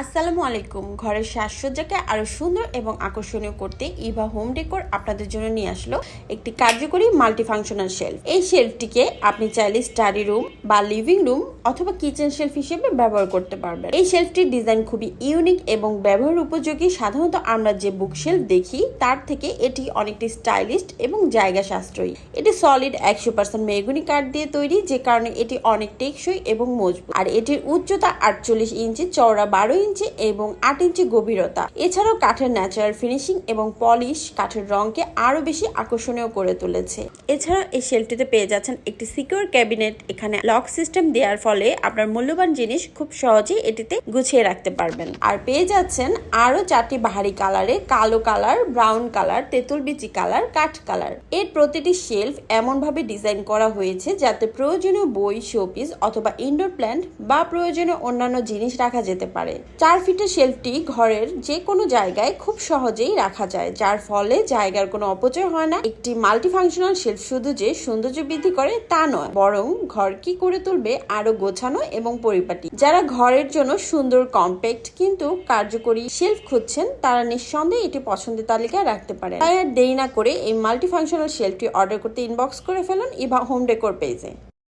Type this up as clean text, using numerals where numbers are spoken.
আসসালামু আলাইকুম। ঘরের সাজসজ্জাকে আরো সুন্দর এবং আকর্ষণীয় করতে ইভা হোম ডেকোর আপনাদের জন্য নিয়ে আসলো একটি কার্যকরী মাল্টিফাংশনাল শেলফ। এই শেলফটিকে আপনি চাইলে স্টাডি রুম বা লিভিং রুম অথবা কিচেন শেলফ হিসেবে ব্যবহার করতে পারবেন। এই শেলফটির ডিজাইন খুবই ইউনিক এবং ব্যবহার উপযোগী। সাধারণত আমরা যে বুক শেলফ দেখি তার থেকে এটি অনেকটি স্টাইলিশড এবং জায়গা সাশ্রয়ী। এটি সলিড 100% মেহগনি কাঠ দিয়ে তৈরি, যে কারণে এটি অনেক টেকসই এবং মজবুত। আর এটির উচ্চতা 48 ইঞ্চি, চওড়া 12 ইঞ্চি এবং 8 ইঞ্চি গভীরতা। এছাড়াও কাঠের ন্যাচারাল ফিনিশিং এবং পলিশ কাঠের রঙকে আরো বেশি আকর্ষণীয় করে তুলেছে। এছাড়াও এই শেলফটিতে পেয়ে যাচ্ছেন একটি সিকিউর ক্যাবিনেট। এখানে লক সিস্টেম দেওয়ার ফলে আপনার মূল্যবান জিনিস খুব সহজেই এটিতে গুছিয়ে রাখতে পারবেন। আর পেয়ে যাচ্ছেন আরো 4টি বাহারি কালারে, কালো কালার, ব্রাউন কালার, তেঁতুল বিচি কালার, কাঠ কালার। এর প্রতিটি শেলফ এমন ভাবে ডিজাইন করা হয়েছে যাতে প্রয়োজনীয় বই, শোপিস অথবা ইনডোর প্ল্যান্ট বা প্রয়োজনীয় অন্যান্য জিনিস রাখা যেতে পারে। 4 ফিটের শেলফটি ঘরের যে কোনো জায়গায় খুব সহজেই রাখা যায়, যার ফলে জায়গার কোনো অপচয় হয় না। একটি মাল্টিফাংশনাল শেলফ শুধু যে সৌন্দর্য বৃদ্ধি করে তা নয়, বরং ঘর কি করে তুলবে আরো গোছানো এবং পরিপাটি। যারা ঘরের জন্য সুন্দর, কম্প্যাক্ট কিন্তু কার্যকরী শেলফ খুঁজছেন তারা নিঃসন্দেহে এটি পছন্দের তালিকায় রাখতে পারেন। তাই আর দেরি না করে এই মাল্টিফাংশনাল শেলফটি অর্ডার করতে ইনবক্স করে ফেলুন ইভা হোম ডেকোর পেজে।